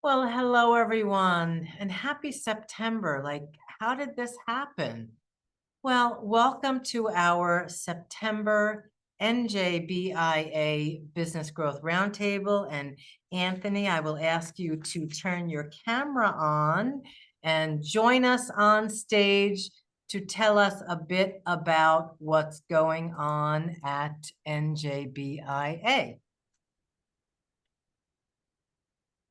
Well, hello everyone, and happy September. How did this happen? Well, welcome to our September NJBIA Business Growth Roundtable. And Anthony, I will ask you to turn your camera on and join us on stage to tell us a bit about what's going on at NJBIA.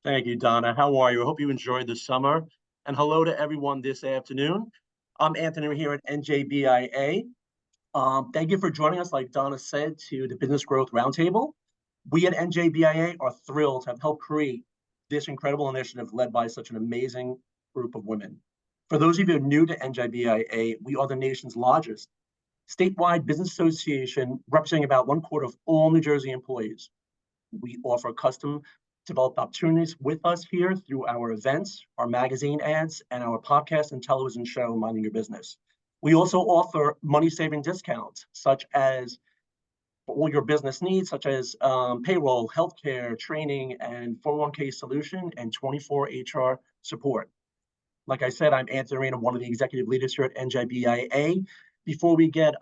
Thank you, Donna. How are you? I hope you enjoyed the summer. And hello to everyone this afternoon. I'm Anthony here at NJBIA. Thank you for joining us, like Donna said, to the Business Growth Roundtable. We at NJBIA are thrilled to have helped create this incredible initiative led by such an amazing group of women. For those of you new to NJBIA, we are the nation's largest statewide business association representing about 1/4 of all New Jersey employees. We offer custom developed opportunities with us here through our events, our magazine ads, and our podcast and television show, Minding Your Business. We also offer money-saving discounts, such as for all your business needs, such as payroll, healthcare, training, and 401k solution, and 24 HR support. Like I said, I'm Anthony, I'm one of the executive leaders here at NJBIA. Before we get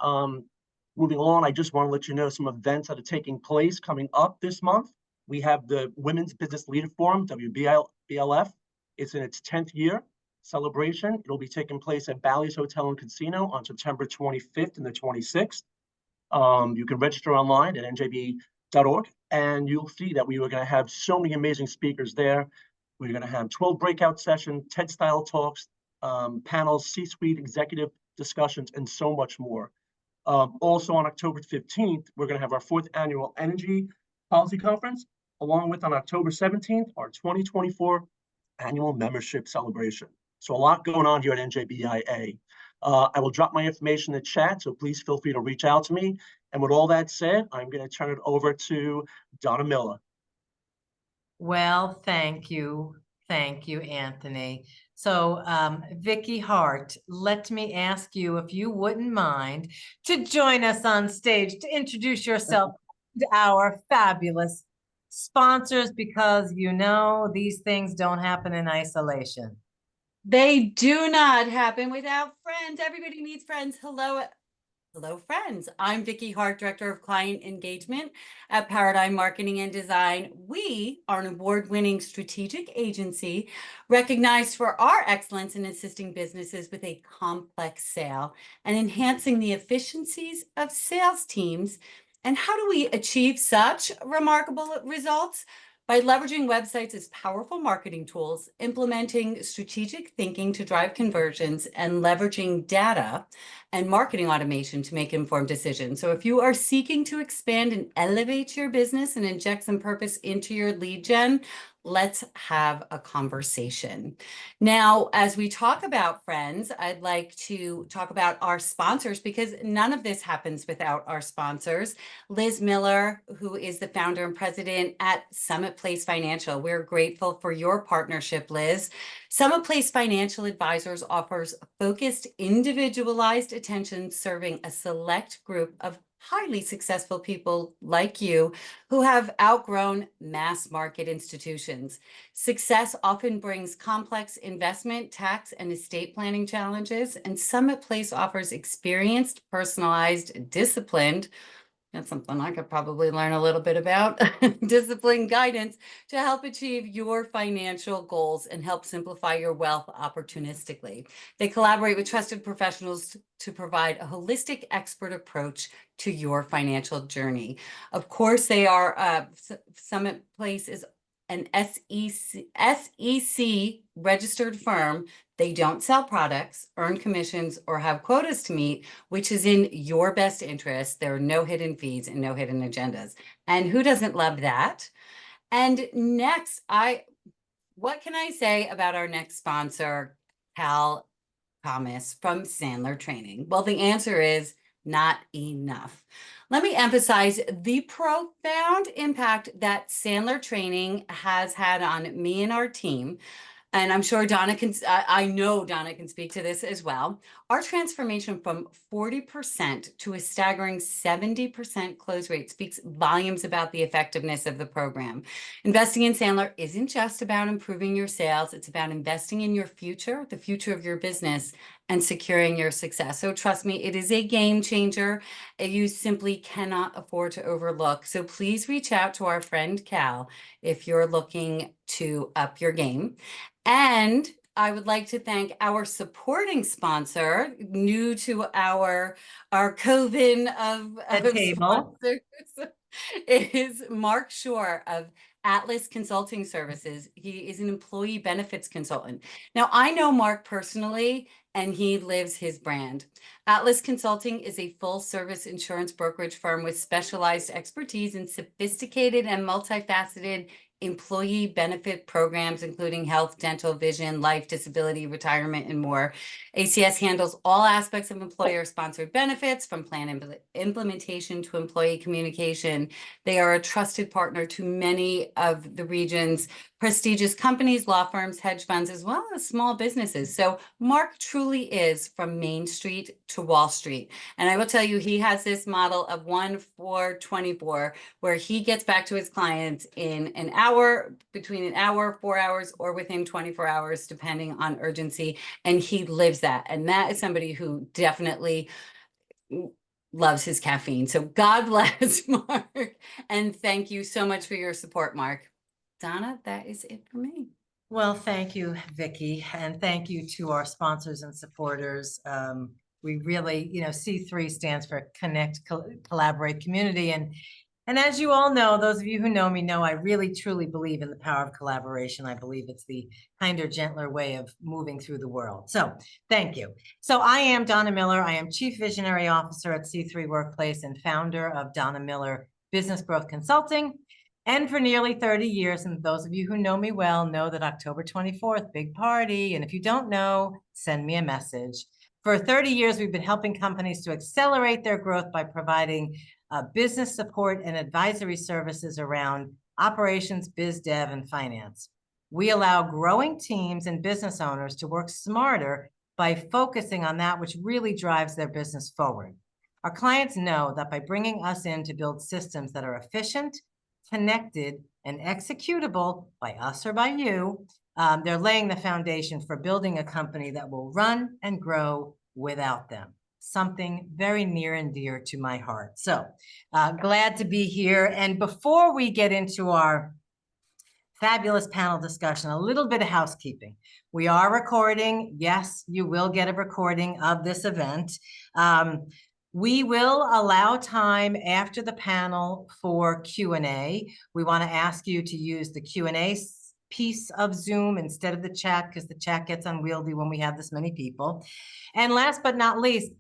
moving along, I just want to let you know some events that are taking place coming up this month. We have the Women's Business Leader Forum, WBLF. It's in its 10th year celebration. It'll be taking place at Bally's Hotel and Casino on September 25th and the 26th. You can register online at njb.org, and you'll see that we are going to have so many amazing speakers there. We're going to have 12 breakout sessions, TED-style talks, panels, C-suite executive discussions, and so much more. Also on October 15th, we're going to have our 4th annual Energy Policy Conference, along with on October 17th, our 2024 annual membership celebration. So a lot going on here at NJBIA. I will drop my information in the chat, so please feel free to reach out to me. And with all that said, I'm going to turn it over to Donna Miller. Well, thank you. Thank you, Anthony. So, Vicky Hart, let me ask you if you wouldn't mind to join us on stage to introduce yourself to our fabulous sponsors, because you know these things don't happen in isolation. They do not happen without friends. Everybody needs friends. Hello, friends. I'm Vicky Hart, Director of Client Engagement at Paradigm Marketing and Design. We are an award-winning strategic agency recognized for our excellence in assisting businesses with a complex sale and enhancing the efficiencies of sales teams. And how do we achieve such remarkable results? By leveraging websites as powerful marketing tools, implementing strategic thinking to drive conversions, and leveraging data and marketing automation to make informed decisions. So if you are seeking to expand and elevate your business and inject some purpose into your lead gen, let's have a conversation. Now, as we talk about friends, I'd like to talk about our sponsors, because none of this happens without our sponsors. Liz Miller, who is the founder and president at Summit Place Financial. We're grateful for your partnership, Liz. Summit Place Financial Advisors offers focused, individualized attention, serving a select group of highly successful people like you who have outgrown mass market institutions. Success often brings complex investment, tax, and estate planning challenges, and Summit Place offers experienced, personalized, disciplined, that's something I could probably learn a little bit about, disciplined guidance to help achieve your financial goals and help simplify your wealth opportunistically. They collaborate with trusted professionals to provide a holistic expert approach to your financial journey. Of course, they are, Summit Place is an SEC registered firm. They don't sell products, earn commissions, or have quotas to meet, which is in your best interest. There are no hidden fees and no hidden agendas. And who doesn't love that? And next, what can I say about our next sponsor, Cal Thomas from Sandler Training? Well, the answer is not enough. Let me emphasize the profound impact that Sandler Training has had on me and our team. and I'm sure Donna can, I know Donna can speak to this as well. Our transformation from 40% to a staggering 70% close rate speaks volumes about the effectiveness of the program. Investing in Sandler isn't just about improving your sales, it's about investing in your future, the future of your business, and securing your success. So trust me, it is a game changer. You simply cannot afford to overlook. So please reach out to our friend Cal if you're looking to up your game. And I would like to thank our supporting sponsor, new to our coven The of table. sponsors, is Mark Shore of Atlas Consulting Services. He is an employee benefits consultant. Now, I know Mark personally, and he lives his brand. Atlas Consulting is a full-service insurance brokerage firm with specialized expertise in sophisticated and multifaceted employee benefit programs, including health, dental, vision, life, disability, retirement, and more. ACS handles all aspects of employer-sponsored benefits, from plan implementation to employee communication. They are a trusted partner to many of the region's prestigious companies, law firms, hedge funds, as well as small businesses. So Mark truly is from Main Street to Wall Street. And I will tell you, he has this model of 1-4-24, where he gets back to his clients in an hour, between an hour, 4 hours, or within 24 hours, depending on urgency. And he lives that. And that is somebody who definitely loves his caffeine. So God bless, Mark. And thank you so much for your support, Mark. Donna, that is it for me. Well, thank you, Vicky, and thank you to our sponsors and supporters. We really, C3 stands for Connect, Collaborate, Community. And as you all know, those of you who know me know I really truly believe in the power of collaboration. I believe it's the kinder, gentler way of moving through the world. So thank you. So I am Donna Miller. I am Chief Visionary Officer at C3 Workplace and founder of Donna Miller Business Growth Consulting. And for nearly 30 years, and those of you who know me well know that October 24th, big party. And if you don't know, send me a message. For 30 years, we've been helping companies to accelerate their growth by providing business support and advisory services around operations, biz dev, and finance. We allow growing teams and business owners to work smarter by focusing on that which really drives their business forward. Our clients know that by bringing us in to build systems that are efficient, connected, and executable by us or by you, they're laying the foundation for building a company that will run and grow without them. Something very near and dear to my heart. So glad to be here. And before we get into our fabulous panel discussion, a little bit of housekeeping. We are recording. Yes, you will get a recording of this event. We will allow time after the panel for Q&A. We want to ask you to use the Q&A piece of Zoom instead of the chat, because the chat gets unwieldy when we have this many people. And last but not least,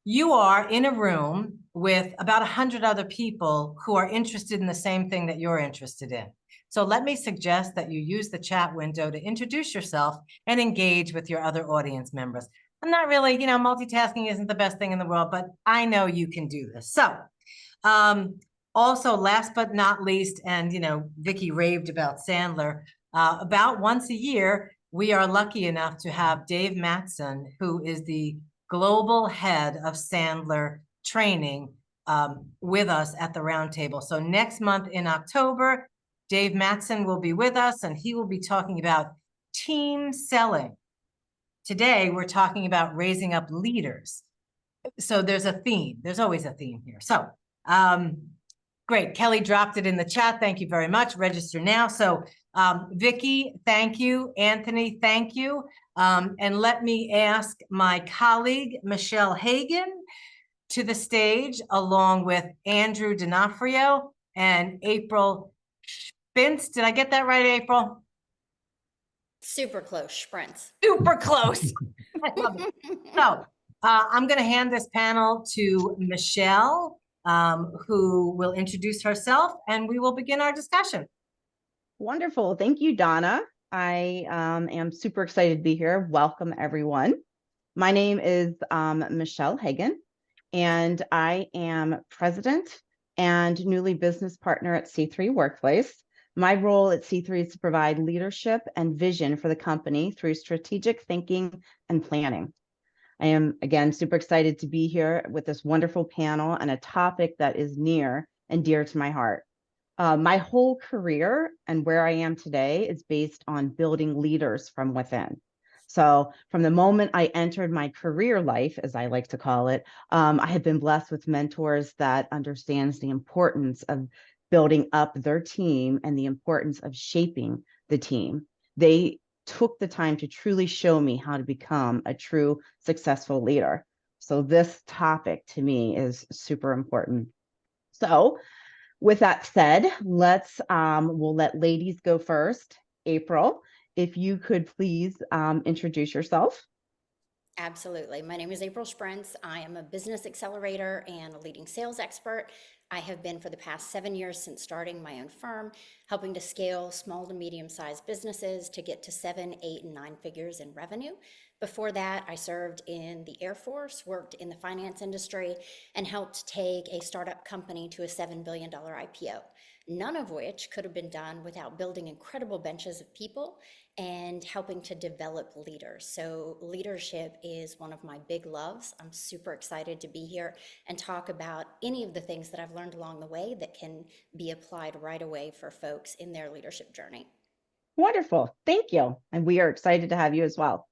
you are in a room with about 100 other people who are interested in the same thing that you're interested in. So let me suggest that you use the chat window to introduce yourself and engage with your other audience members. I'm not really, multitasking isn't the best thing in the world, but I know you can do this. So also, last but not least, and, Vicky raved about Sandler, about once a year, we are lucky enough to have Dave Mattson, who is the global head of Sandler training, with us at the roundtable. So next month in October, Dave Mattson will be with us, and he will be talking about team selling. Today, we're talking about raising up leaders. So there's a theme. There's always a theme here. So great. Kelly dropped it in the chat. Thank you very much. Register now. So Vicky, thank you. Anthony, thank you. And let me ask my colleague, Michelle Hagan, to the stage, along with Andrew D'Onofrio and April Spence. Did I get that right, April? Super close, sprints. Super close. I love it. So I'm going to hand this panel to Michelle, who will introduce herself, and we will begin our discussion. Wonderful. Thank you, Donna. I am super excited to be here. Welcome, everyone. My name is Michelle Hagan, and I am president and newly business partner at C3 Workplace. My role at C3 is to provide leadership and vision for the company through strategic thinking and planning. I am, again, super excited to be here with this wonderful panel and a topic that is near and dear to my heart. My whole career and where I am today is based on building leaders from within. So from the moment I entered my career life, as I like to call it, I have been blessed with mentors that understands the importance of building up their team and the importance of shaping the team. They took the time to truly show me how to become a true successful leader. So this topic to me is super important. So with that said, we'll let ladies go first. April, if you could please introduce yourself. Absolutely. My name is April Sprentz. I am a business accelerator and a leading sales expert. I have been for the past 7 years since starting my own firm, helping to scale small to medium-sized businesses to get to 7, 8, and 9 figures in revenue. Before that, I served in the Air Force, worked in the finance industry, and helped take a startup company to a $7 billion IPO. None of which could have been done without building incredible benches of people and helping to develop leaders. So leadership is one of my big loves. I'm super excited to be here and talk about any of the things that I've learned along the way that can be applied right away for folks in their leadership journey. Wonderful. Thank you. And we are excited to have you as well.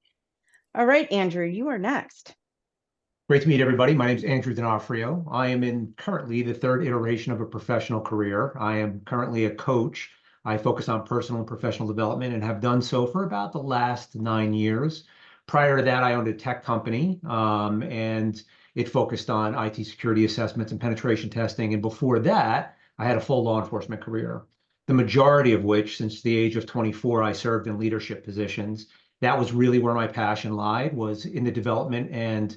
All right, Andrew, you are next. Great to meet everybody. My name is Andrew D'Onofrio. I am in currently the third iteration of a professional career. I am currently a coach. I focus on personal and professional development and have done so for about the last 9 years. Prior to that, I owned a tech company and it focused on IT security assessments and penetration testing. And before that, I had a full law enforcement career, the majority of which, since the age of 24, I served in leadership positions. That was really where my passion lied, was in the development and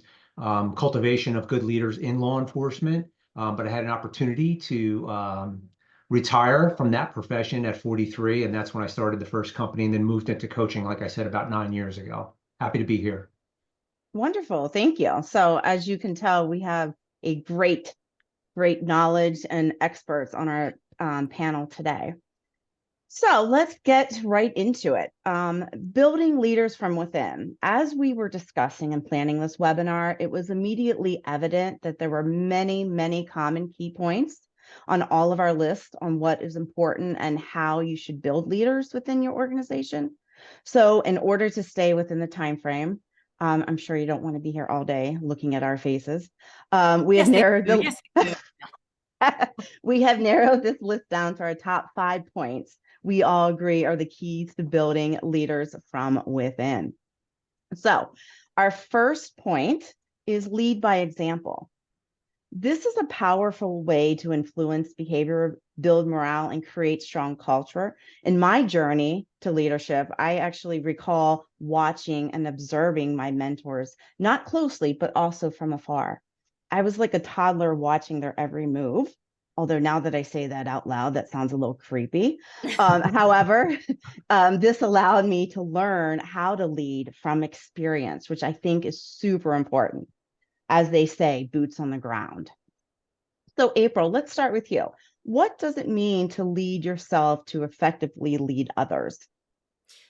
cultivation of good leaders in law enforcement. But I had an opportunity to retire from that profession at 43, and that's when I started the first company and then moved into coaching, like I said, about 9 years ago. Happy to be here. Wonderful. Thank you. So as you can tell, we have a great knowledge and experts on our panel today. So let's get right into it. Building leaders from within. As we were discussing and planning this webinar, it was immediately evident that there were many, many common key points on all of our lists on what is important and how you should build leaders within your organization. So in order to stay within the time frame, I'm sure you don't want to be here all day looking at our faces. We have narrowed we have narrowed this list down to our top 5 points we all agree are the keys to building leaders from within. So our first point is lead by example. This is a powerful way to influence behavior, build morale, and create strong culture. In my journey to leadership, I actually recall watching and observing my mentors, not closely, but also from afar. I was like a toddler watching their every move. Although now that I say that out loud, that sounds a little creepy. However, this allowed me to learn how to lead from experience, which I think is super important. As they say, boots on the ground. So April, let's start with you. What does it mean to lead yourself to effectively lead others?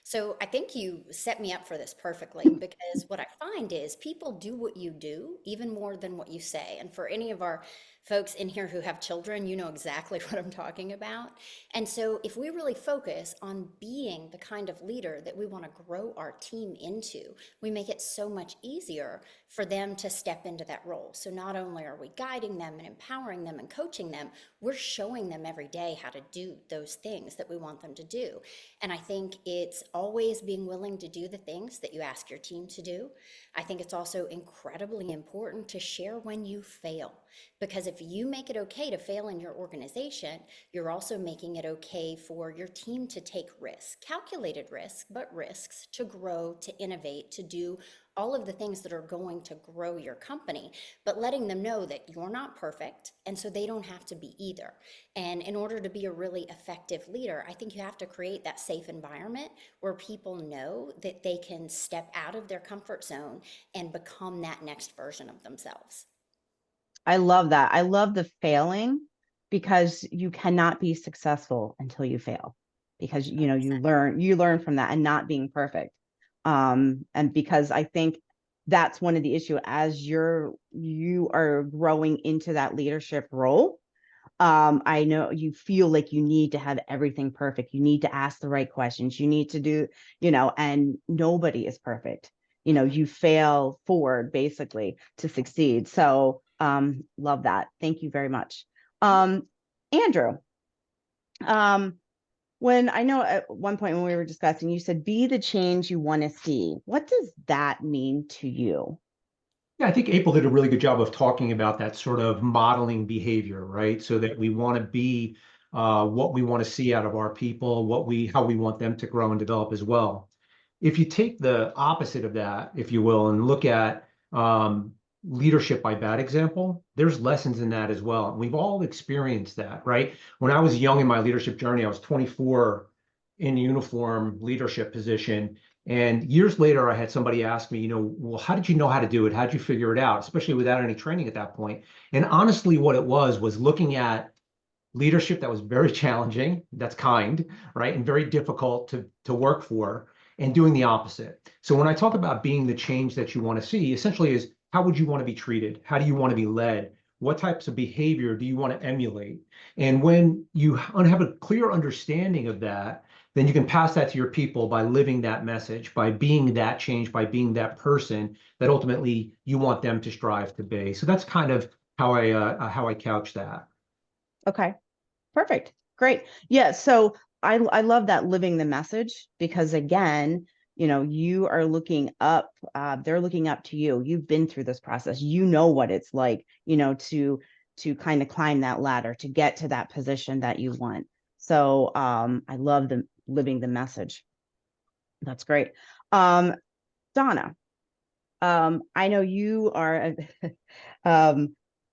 So I think you set me up for this perfectly because what I find is people do what you do even more than what you say. And for any of our folks in here who have children, you know exactly what I'm talking about. And so if we really focus on being the kind of leader that we want to grow our team into, we make it so much easier for them to step into that role. So not only are we guiding them and empowering them and coaching them, we're showing them every day how to do those things that we want them to do. And I think it's always being willing to do the things that you ask your team to do. I think it's also incredibly important to share when you fail, because if you make it okay to fail in your organization, you're also making it okay for your team to take risks, calculated risks, but risks to grow, to innovate, to do all of the things that are going to grow your company, but letting them know that you're not perfect, and so they don't have to be either. And in order to be a really effective leader, I think you have to create that safe environment where people know that they can step out of their comfort zone and become that next version of themselves. I love that. I love the failing because you cannot be successful until you fail. because, you know, you learn from that and not being perfect. And because I think that's one of the issue as you are growing into that leadership role. I know you feel like you need to have everything perfect. You need to ask the right questions. You need to do, you know, and nobody is perfect. You know, you fail forward basically to succeed. So love that. Thank you very much. Andrew, when I know at one point when we were discussing, you said, be the change you want to see. What does that mean to you? Yeah, I think April did a really good job of talking about that sort of modeling behavior, right? So that we want to be what we want to see out of our people, how we want them to grow and develop as well. If you take the opposite of that, if you will, and look at leadership by bad example, there's lessons in that as well. And we've all experienced that, right? When I was young in my leadership journey, I was 24 in uniform leadership position. And years later, I had somebody ask me, you know, well, how did you know how to do it? How did you figure it out? Especially without any training at that point. And honestly, what it was looking at leadership that was very challenging, that's kind, right? And very difficult to work for, and doing the opposite. So when I talk about being the change that you want to see, essentially is how would you want to be treated? How do you want to be led? What types of behavior do you want to emulate? And when you have a clear understanding of that, then you can pass that to your people by living that message, by being that change, by being that person that ultimately you want them to strive to be. So that's kind of how I couch that. Okay, perfect. Great. Yeah. So I love that living the message because again, you know, you are looking up, they're looking up to you. You've been through this process. You know what it's like, you know, to kind of climb that ladder to get to that position that you want. So I love the living the message. That's great. Donna, I know you are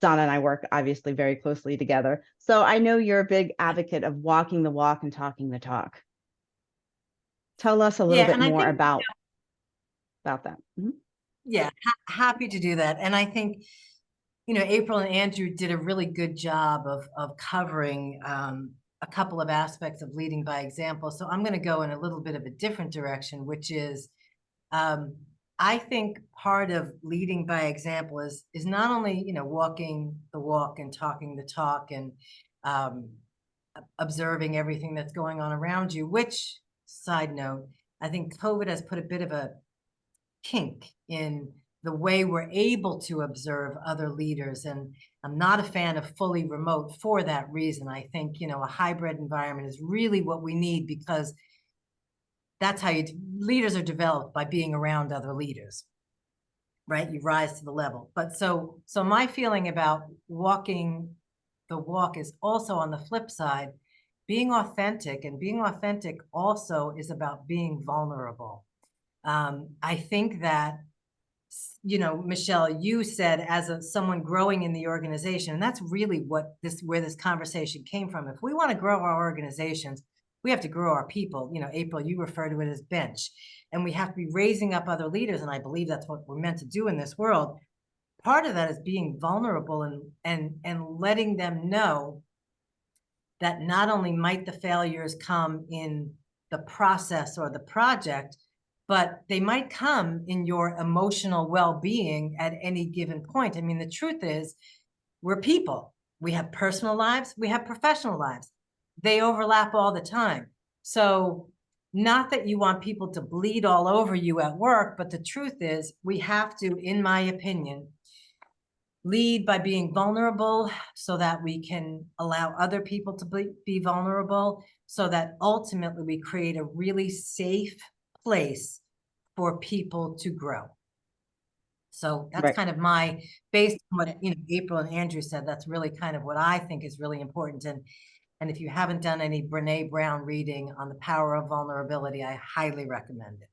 Donna and I work obviously very closely together. So I know you're a big advocate of walking the walk and talking the talk. Tell us a little bit and I more think, about that. Mhm. yeah, happy to do that. And I think, you know, April and Andrew did a really good job of covering a couple of aspects of leading by example. So I'm going to go in a little bit of a different direction, which is I think part of leading by example is not only, you know, walking the walk and talking the talk and observing everything that's going on around you, which, side note, I think COVID has put a bit of a kink in the way we're able to observe other leaders. And I'm not a fan of fully remote for that reason. I think, you know, a hybrid environment is really what we need because that's how leaders are developed, by being around other leaders, right? You rise to the level. But so my feeling about walking the walk is also on the flip side, being authentic, and being authentic also is about being vulnerable. I think that, you know, Michelle, you said as someone growing in the organization, and that's really where this conversation came from. If we want to grow our organizations, we have to grow our people. You know, April, you refer to it as bench, and we have to be raising up other leaders. And I believe that's what we're meant to do in this world. Part of that is being vulnerable and letting them know that not only might the failures come in the process or the project, but they might come in your emotional well-being at any given point. I mean, the truth is, we're people. We have personal lives, we have professional lives. They overlap all the time. So not that you want people to bleed all over you at work, but the truth is, we have to, in my opinion, lead by being vulnerable so that we can allow other people to be vulnerable, so that ultimately we create a really safe place for people to grow. So that's Right. kind of my, based on what, you know, April and Andrew said, that's really kind of what I think is really important. And if you haven't done any Brené Brown reading on the power of vulnerability, I highly recommend it.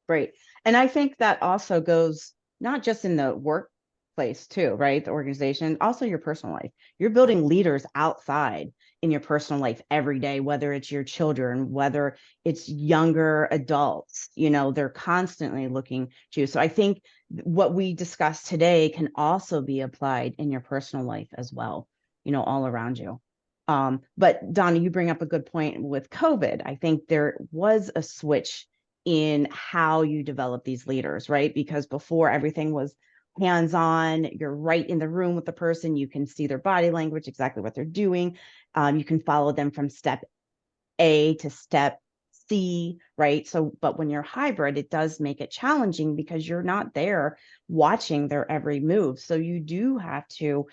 Great. And I think that also goes not just in the workplace too, right? The organization, also your personal life. You're building leaders outside in your personal life every day, whether it's your children, whether it's younger adults, you know, they're constantly looking to you. So I think what we discussed today can also be applied in your personal life as well, you know, all around you. But Donna, you bring up a good point with COVID. I think there was a switch in how you develop these leaders, right? Because before everything was hands-on, you're right in the room with the person, you can see their body language, exactly what they're doing. You can follow them from step A to step C, right? So, but when you're hybrid, it does make it challenging because you're not there watching their every move. So you do have to,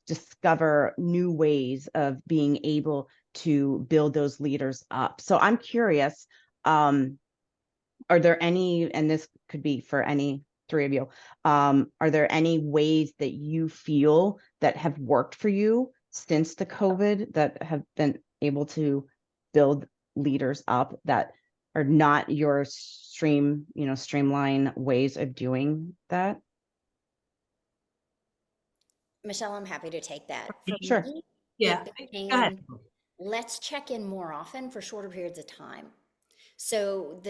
discover new ways of being able to build those leaders up. So I'm curious, are there any, and this could be for any three of you, are there any ways that you feel that have worked for you since the COVID that have been able to build leaders up that are not your streamline ways of doing that? Michelle, I'm happy to take that. For Sure. me, Yeah, it go ahead. became, let's check in more often for shorter periods of time. So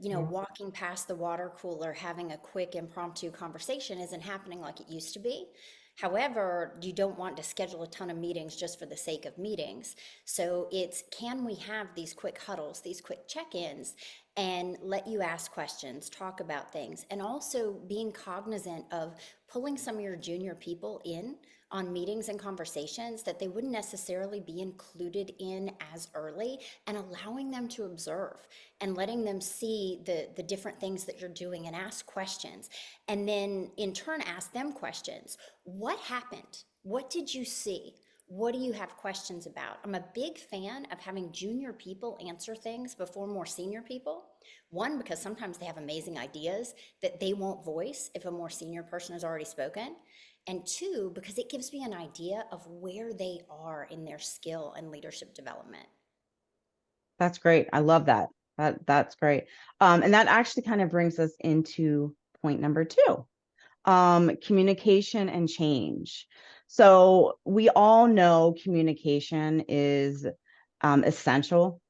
walking past the water cooler, having a quick impromptu conversation isn't happening like it used to be. However, you don't want to schedule a ton of meetings just for the sake of meetings. So it's, can we have these quick huddles, these quick check-ins, and let you ask questions, talk about things, and also being cognizant of pulling some of your junior people in on meetings and conversations that they wouldn't necessarily be included in as early, and allowing them to observe and letting them see the different things that you're doing and ask questions. And then in turn, ask them questions. What happened? What did you see? What do you have questions about? I'm a big fan of having junior people answer things before more senior people. One, because sometimes they have amazing ideas that they won't voice if a more senior person has already spoken. And two, because it gives me an idea of where they are in their skill and leadership development. That's great. I love that. That's great. And that actually kind of brings us into point number 2. Communication and change. So we all know communication is essential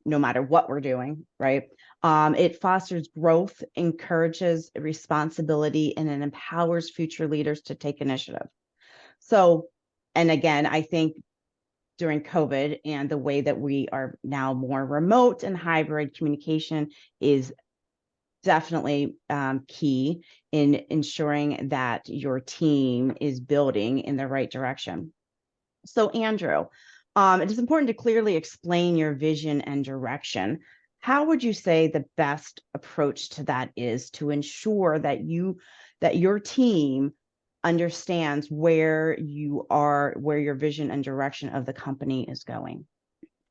no matter what we're doing, right? It fosters growth, encourages responsibility, and it empowers future leaders to take initiative. So, and again, I think during COVID and the way that we are now more remote and hybrid, communication is definitely key in ensuring that your team is building in the right direction. So Andrew, it is important to clearly explain your vision and direction. How would you say the best approach to that is to ensure that your team understands where you are, where your vision and direction of the company is going?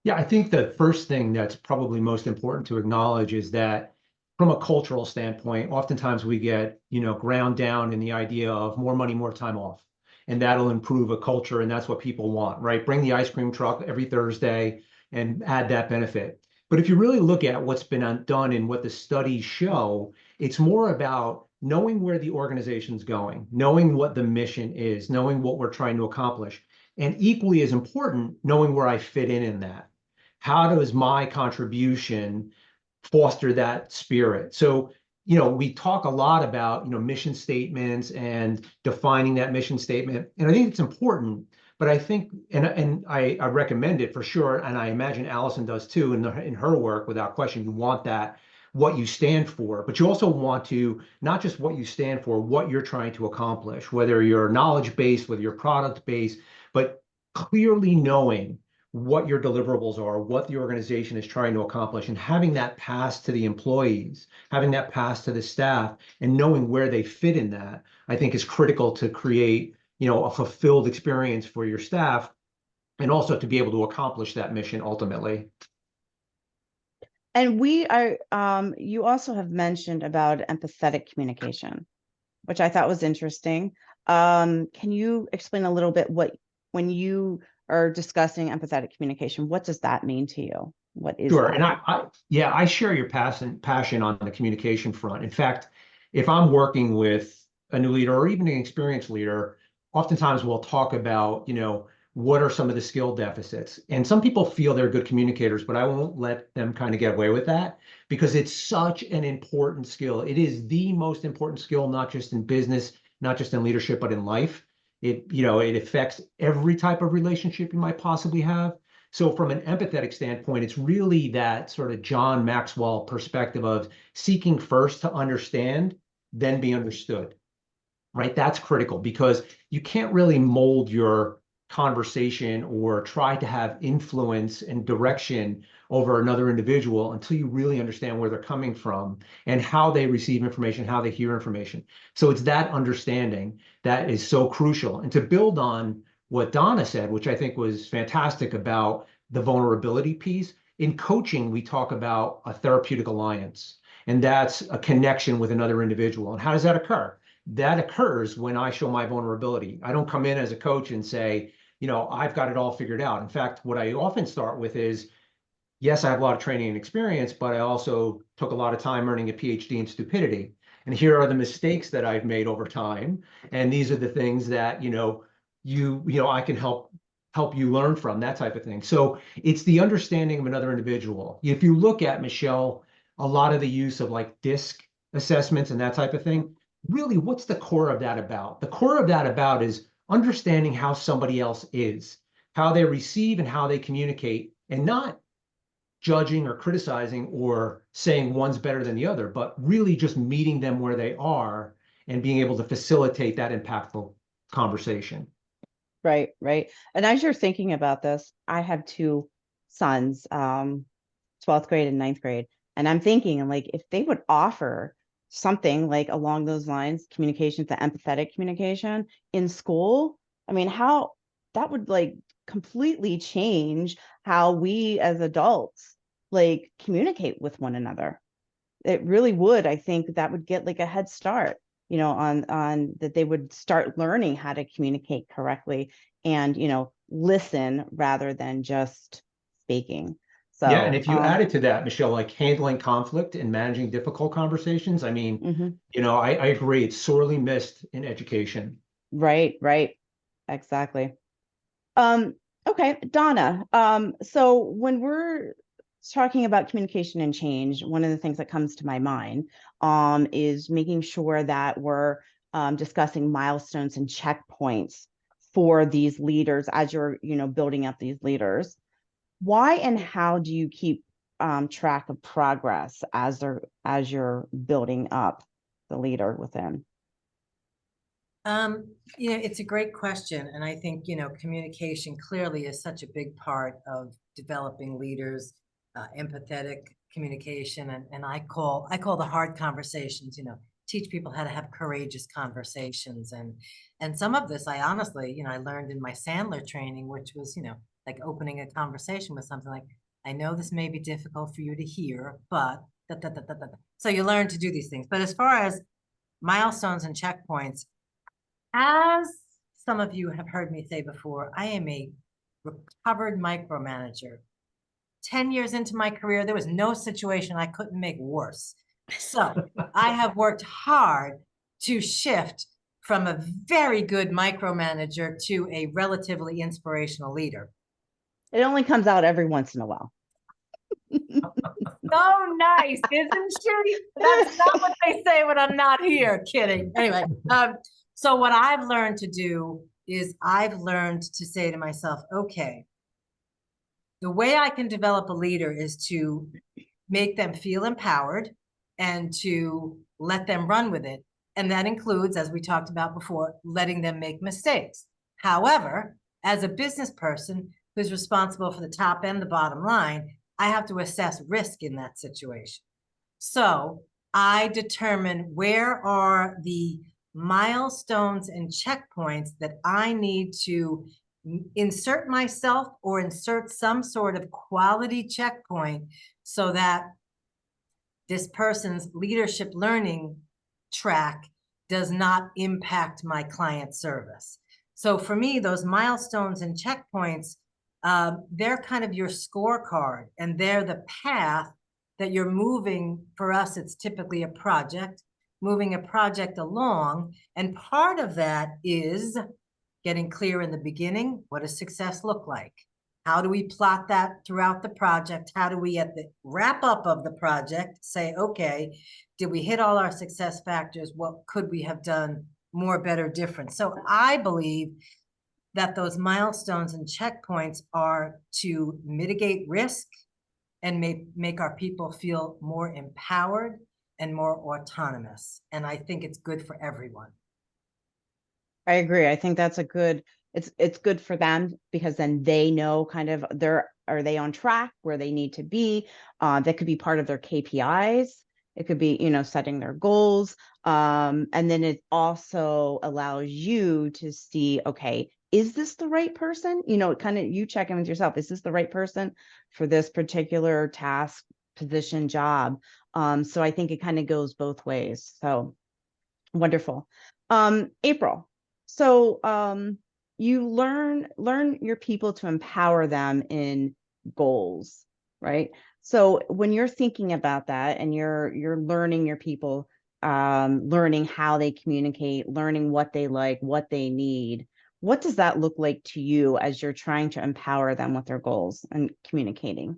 Yeah, I think the first thing that's probably most important to acknowledge is that from a cultural standpoint, oftentimes we get, ground down in the idea of more money, more time off, and that'll improve a culture, and that's what people want, right? Bring the ice cream truck every Thursday and add that benefit. But if you really look at what's been done and what the studies show, it's more about knowing where the organization's going, knowing what the mission is, knowing what we're trying to accomplish, and equally as important, knowing where I fit in that. How does my contribution foster that spirit? So, we talk a lot about, mission statements and defining that mission statement. And I think it's important, but I think, and I recommend it for sure. And I imagine Allison does too in her work, without question. You want that, what you stand for, but you also want to, not just what you stand for, what you're trying to accomplish, whether you're knowledge-based, whether you're product-based, but clearly knowing what your deliverables are, what the organization is trying to accomplish, and having that pass to the employees, having that pass to the staff, and knowing where they fit in that, I think is critical to create, a fulfilled experience for your staff, and also to be able to accomplish that mission ultimately. And we are, you also have mentioned about empathetic communication, which I thought was interesting. Can you explain a little bit when you are discussing empathetic communication, what does that mean to you? What is Sure. that? And I share your passion on the communication front. In fact, if I'm working with a new leader or even an experienced leader, oftentimes we'll talk about, what are some of the skill deficits? And some people feel they're good communicators, but I won't let them kind of get away with that, because it's such an important skill. It is the most important skill, not just in business, not just in leadership, but in life. it affects every type of relationship you might possibly have. So from an empathetic standpoint, it's really that sort of John Maxwell perspective of seeking first to understand, then be understood, right? That's critical because you can't really mold your conversation or try to have influence and direction over another individual until you really understand where they're coming from and how they receive information, how they hear information. So it's that understanding that is so crucial. And to build on what Donna said, which I think was fantastic about the vulnerability piece, in coaching, we talk about a therapeutic alliance, and that's a connection with another individual. And how does that occur? That occurs when I show my vulnerability. I don't come in as a coach and say, I've got it all figured out. In fact, what I often start with is, yes, I have a lot of training and experience, but I also took a lot of time earning a PhD in stupidity. And here are the mistakes that I've made over time. And these are the things that, I can help you learn from, that type of thing. So it's the understanding of another individual. If you look at, Michelle, a lot of the use of like DISC assessments and that type of thing, really, what's the core of that about? The core of that about is understanding how somebody else is, how they receive and how they communicate, and not judging or criticizing or saying one's better than the other, but really just meeting them where they are and being able to facilitate that impactful conversation. Right, right. And as you're thinking about this, I have two sons, 12th grade and 9th grade. And I'm thinking, like, if they would offer something like along those lines, communication to empathetic communication in school, I mean, how that would like completely change how we as adults like communicate with one another. It really would. I think that would get like a head start, on that they would start learning how to communicate correctly and, listen rather than just speaking. So yeah, and if you added to that, Michelle, like handling conflict and managing difficult conversations, I mean, I agree, it's sorely missed in education. Right, exactly. Okay, Donna. So when we're talking about communication and change, one of the things that comes to my mind is making sure that we're discussing milestones and checkpoints for these leaders as you're, building up these leaders. Why and how do you keep track of progress as you're building up the leader within? It's a great question. And I think, communication clearly is such a big part of developing leaders, empathetic communication. And I call the hard conversations, teach people how to have courageous conversations. And some of this, I honestly, I learned in my Sandler training, which was, like opening a conversation with something like, I know this may be difficult for you to hear, but so you learn to do these things. But as far as milestones and checkpoints, as some of you have heard me say before, I am a recovered micromanager. 10 years into my career, there was no situation I couldn't make worse. So I have worked hard to shift from a very good micromanager to a relatively inspirational leader. It only comes out every once in a while. So nice, isn't she? That's not what they say when I'm not here. Kidding. Anyway, so what I've learned to do is I've learned to say to myself, okay, the way I can develop a leader is to make them feel empowered and to let them run with it. And that includes, as we talked about before, letting them make mistakes. However, as a business person who's responsible for the top and the bottom line, I have to assess risk in that situation. So I determine where are the milestones and checkpoints that I need to insert myself or insert some sort of quality checkpoint so that this person's leadership learning track does not impact my client service. So for me, those milestones and checkpoints, they're kind of your scorecard, and they're the path that you're moving. For us, it's typically a project, moving a project along. And part of that is getting clear in the beginning. What does success look like? How do we plot that throughout the project? How do we, at the wrap up of the project, say, okay, did we hit all our success factors? What could we have done more, better, different. So I believe that those milestones and checkpoints are to mitigate risk and make our people feel more empowered and more autonomous. And I think it's good for everyone. I agree. I think that's a good, it's good for them because then they know kind of are they on track where they need to be? That could be part of their KPIs. It could be, setting their goals. And then it also allows you to see, okay, is this the right person? Kind of you check in with yourself. Is this the right person for this particular task, position, job? So I think it kind of goes both ways. So wonderful. April. So you learn your people to empower them in goals, right? So when you're thinking about that and you're learning your people, learning how they communicate, learning what they like, what they need, what does that look like to you as you're trying to empower them with their goals and communicating?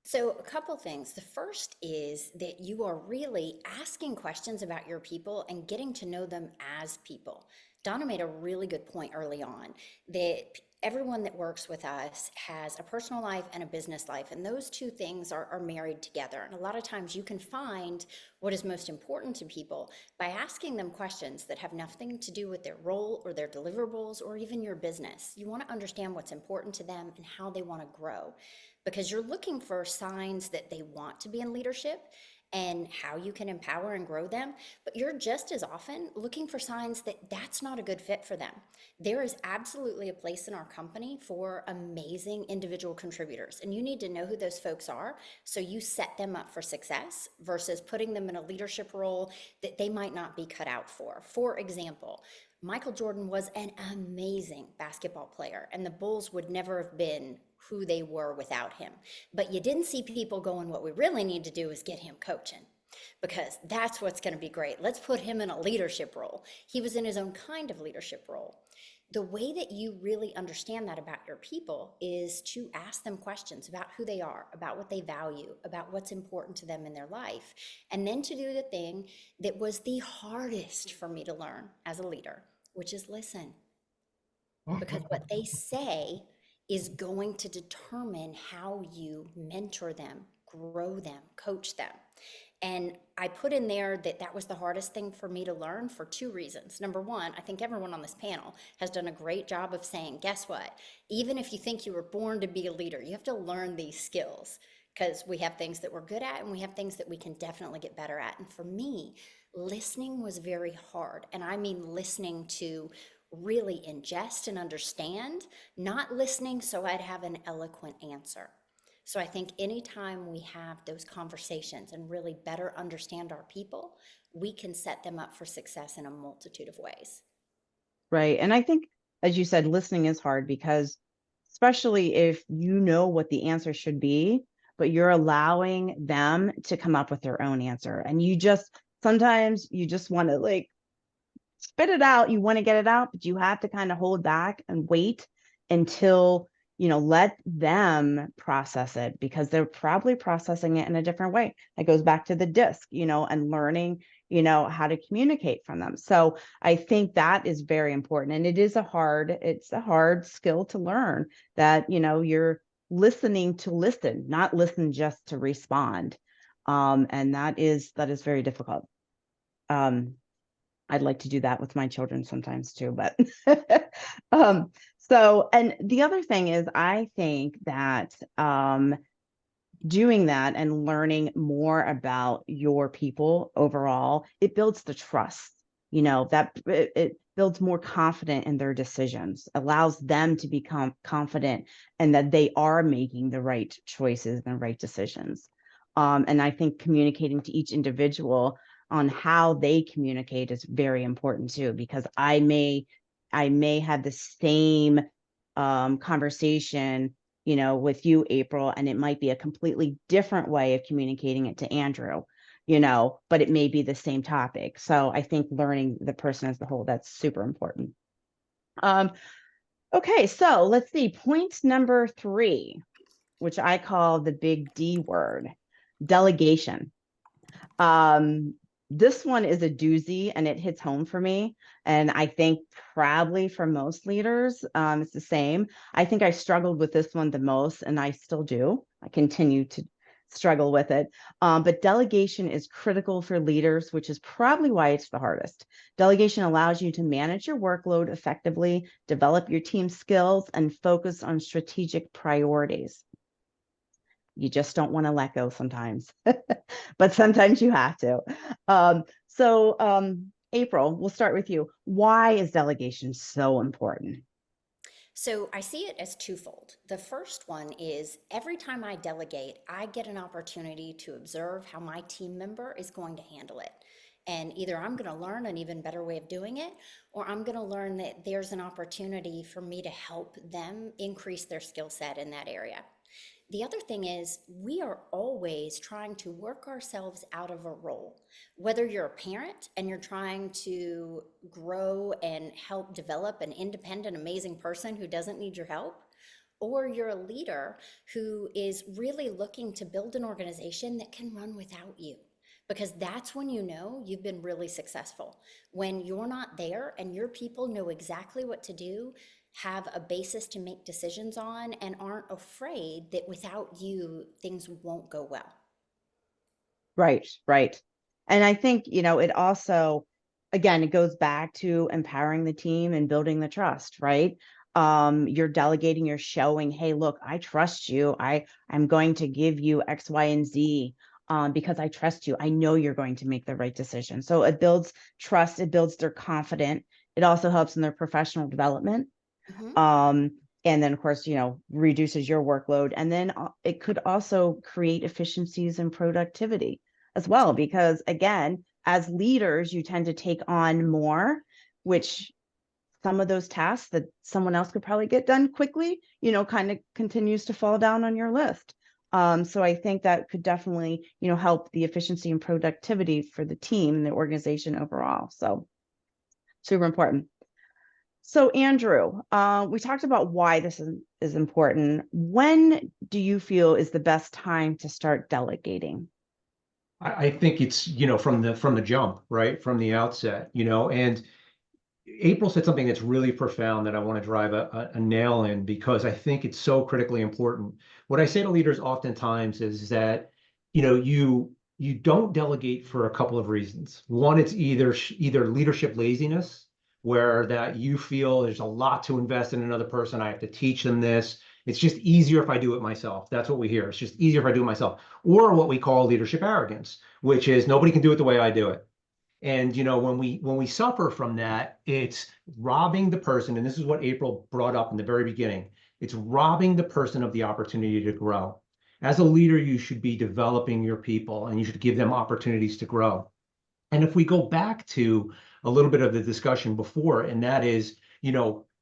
So, a couple things. The first is that you are really asking questions about your people and getting to know them as people. Donna made a really good point early on that everyone that works with us has a personal life and a business life, and those two things are married together. And a lot of times you can find what is most important to people by asking them questions that have nothing to do with their role or their deliverables or even your business. You want to understand what's important to them and how they want to grow, because you're looking for signs that they want to be in leadership and how you can empower and grow them, but you're just as often looking for signs that that's not a good fit for them. There is absolutely a place in our company for amazing individual contributors, and you need to know who those folks are so you set them up for success versus putting them in a leadership role that they might not be cut out for. For example, Michael Jordan was an amazing basketball player, and the Bulls would never have been who they were without him. But you didn't see people going, what we really need to do is get him coaching, because that's what's going to be great. Let's put him in a leadership role. He was in his own kind of leadership role. The way that you really understand that about your people is to ask them questions about who they are, about what they value, about what's important to them in their life, and then to do the thing that was the hardest for me to learn as a leader, which is listen. Because what they say is going to determine how you mentor them, grow them, coach them. And I put in there that that was the hardest thing for me to learn for two reasons. Number one, I think everyone on this panel has done a great job of saying, guess what? Even if you think you were born to be a leader, you have to learn these skills, because we have things that we're good at and we have things that we can definitely get better at. And for me, listening was very hard. And I mean listening to really ingest and understand, not listening so I'd have an eloquent answer. So I think anytime we have those conversations and really better understand our people, we can set them up for success in a multitude of ways. Right. And I think, as you said, listening is hard because especially if you know what the answer should be, but you're allowing them to come up with their own answer. And sometimes you just want to like spit it out. You want to get it out, but you have to kind of hold back and wait until, let them process it, because they're probably processing it in a different way. That goes back to the disc, and learning, how to communicate from them. So I think that is very important. And it's a hard skill to learn, that, you're listening to listen, not listen just to respond. And that is very difficult. I'd like to do that with my children sometimes too, but and the other thing is, I think that doing that and learning more about your people overall, it builds the trust, that it builds more confidence in their decisions, allows them to become confident and that they are making the right choices and the right decisions. And I think communicating to each individual on how they communicate is very important too, because I may have the same conversation, with you, April, and it might be a completely different way of communicating it to Andrew, but it may be the same topic. So I think learning the person as a whole, that's super important. Okay, so let's see, point number 3, which I call the big D word, delegation. This one is a doozy and it hits home for me. And I think probably for most leaders, it's the same. I think I struggled with this one the most, and I still do. I continue to struggle with it. But delegation is critical for leaders, which is probably why it's the hardest. Delegation allows you to manage your workload effectively, develop your team skills, and focus on strategic priorities. You just don't want to let go sometimes, but sometimes you have to. April, we'll start with you. Why is delegation so important? So I see it as twofold. The first one is every time I delegate, I get an opportunity to observe how my team member is going to handle it. And either I'm going to learn an even better way of doing it, or I'm going to learn that there's an opportunity for me to help them increase their skill set in that area. The other thing is, we are always trying to work ourselves out of a role. Whether you're a parent and you're trying to grow and help develop an independent, amazing person who doesn't need your help, or you're a leader who is really looking to build an organization that can run without you. Because that's when you know you've been really successful. When you're not there and your people know exactly what to do, have a basis to make decisions on, and aren't afraid that without you, things won't go well. Right, right. And I think, it also, again, it goes back to empowering the team and building the trust, right? You're delegating, you're showing, hey, look, I trust you. I'm going to give you X, Y, and Z because I trust you. I know you're going to make the right decision. So it builds trust, it builds their confidence. It also helps in their professional development. And then, of course, reduces your workload. And then it could also create efficiencies and productivity as well, because again, as leaders, you tend to take on more, which some of those tasks that someone else could probably get done quickly, kind of continues to fall down on your list. So I think that could definitely, help the efficiency and productivity for the team and the organization overall. So super important. So Andrew, we talked about why this is important. When do you feel is the best time to start delegating? I think it's, from the jump, right? From the outset, and April said something that's really profound that I want to drive a nail in, because I think it's so critically important. What I say to leaders oftentimes is that, you don't delegate for a couple of reasons. One, it's either leadership laziness, where that you feel there's a lot to invest in another person. I have to teach them this. It's just easier if I do it myself. That's what we hear. It's just easier if I do it myself. Or what we call leadership arrogance, which is nobody can do it the way I do it. And when we suffer from that, it's robbing the person. And this is what April brought up in the very beginning. It's robbing the person of the opportunity to grow. As a leader, you should be developing your people and you should give them opportunities to grow. And if we go back to a little bit of the discussion before, and that is,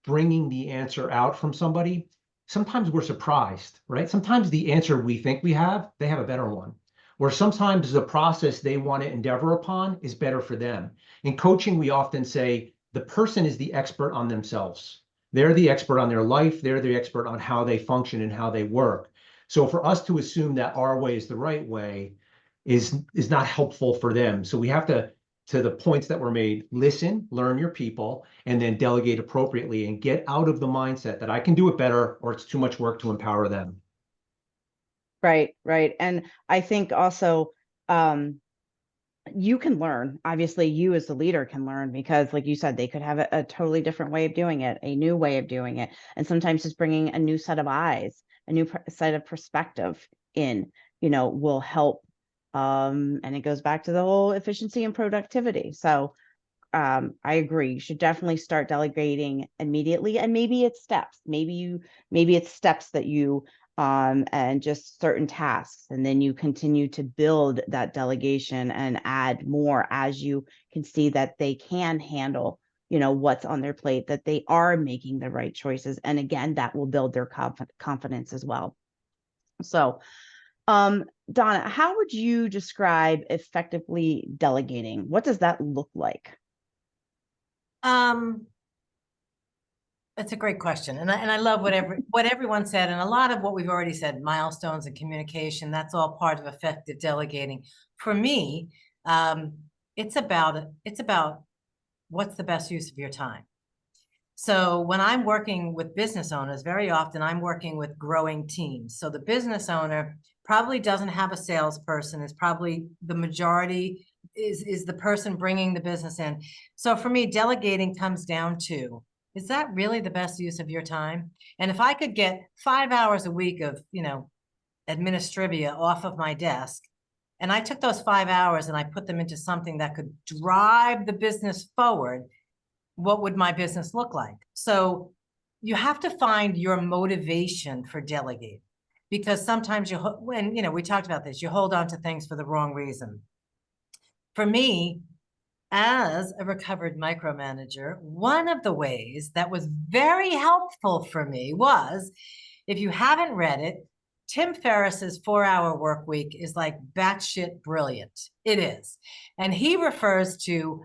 bringing the answer out from somebody, sometimes we're surprised, right? Sometimes the answer we think they have a better one. Or sometimes the process they want to endeavor upon is better for them. In coaching, we often say the person is the expert on themselves. They're the expert on their life. They're the expert on how they function and how they work. So for us to assume that our way is the right way is not helpful for them. So we have to the points that were made, listen, learn your people, and then delegate appropriately and get out of the mindset that I can do it better or it's too much work to empower them. Right, right. And I think also you can learn. Obviously, you as the leader can learn, because like you said, they could have a totally different way of doing it, a new way of doing it. And sometimes just bringing a new set of eyes, a new set of perspective in, will help. And it goes back to the whole efficiency and productivity. So I agree. You should definitely start delegating immediately. And maybe it's steps. Maybe it's steps that you and just certain tasks. And then you continue to build that delegation and add more as you can see that they can handle, what's on their plate, that they are making the right choices. And again, that will build their confidence as well. So, Donna, how would you describe effectively delegating? What does that look like? That's a great question. And I love what everyone said. And a lot of what we've already said, milestones and communication, that's all part of effective delegating. For me, it's about what's the best use of your time. So when I'm working with business owners, very often I'm working with growing teams. So the business owner probably doesn't have a salesperson, is probably the majority is the person bringing the business in. So for me, delegating comes down to, is that really the best use of your time? And if I could get 5 hours a week of, administrivia off of my desk, and I took those 5 hours and I put them into something that could drive the business forward, what would my business look like? So you have to find your motivation for delegating, because sometimes we talked about this, you hold on to things for the wrong reason. For me, as a recovered micromanager, one of the ways that was very helpful for me was, if you haven't read it, Tim Ferriss's 4-Hour Work Week is like batshit brilliant. It is. And he refers to,